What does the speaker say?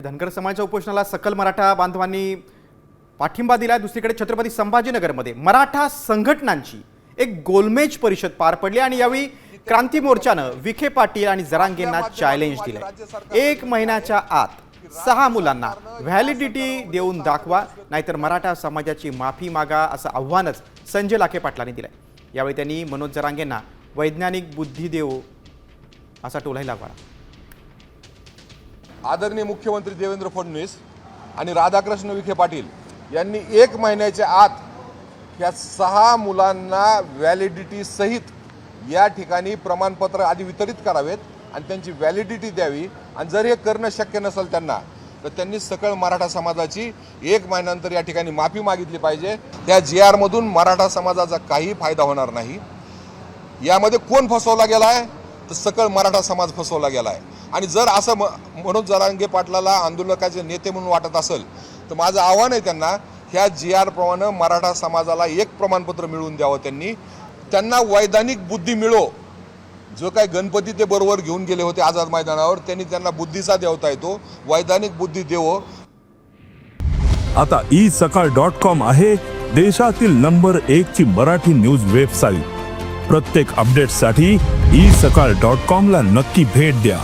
धनगर समाजाच्या उपोषणाला सकल मराठा बांधवांनी पाठिंबा दिला। दुसरीकडे छत्रपती संभाजीनगरमध्ये मराठा संघटनांची एक गोलमेज परिषद पार पडली आणि यावेळी क्रांती मोर्चानं विखे पाटील आणि जरांगेंना चॅलेंज दिले। 1 महिन्याच्या आत 6 मुलांना व्हॅलिडिटी देऊन दाखवा, नाहीतर मराठा समाजाची माफी मागा, असं आव्हानच संजय लाखे पाटलांनी दिलंय। यावेळी त्यांनी मनोज जरांगेंना वैज्ञानिक बुद्धी देऊ असा टोलाही लगावला। आदरणीय मुख्यमंत्री देवेंद्र फडणवीस आणि राधाकृष्ण विखे पाटील यांनी 1 महिन्याच्या आत या 6 मुलांना व्हॅलिडिटी सहित या ठिकाणी प्रमाणपत्र आधी वितरित करावेत आणि त्यांची व्हॅलिडिटी द्यावी। आणि जर हे करणं शक्य नसेल त्यांना, तर त्यांनी सकल मराठा समाजाची 1 महिन्यानंतर या ठिकाणी माफी मागितली पाहिजे। त्या GR मधून मराठा समाजाचा काही फायदा होणार नाही। यामध्ये कोण फसवला गेला आहे, तर सकल मराठा समाज फसवला गेला आहे। आणि जर असं मनोज जरांगे पाटलाला आंदोलकाचे नेते म्हणून वाटत असेल, तर माझं आव्हान आहे त्यांना, ह्या GR प्रमाणे मराठा समाजाला एक प्रमाणपत्र मिळवून द्यावं। त्यांना वैधानिक बुद्धी मिळो। जो काही गणपती ते बरोबर घेऊन गेले होते आझाद मैदानावर, त्यांनी त्यांना बुद्धीचा देवता येतो, वैधानिक बुद्धी देवो। आता isakal.com आहे देशातील नंबर 1 ची मराठी न्यूज वेबसाईट। प्रत्येक अपडेटसाठी isakal.com ला नक्की भेट द्या।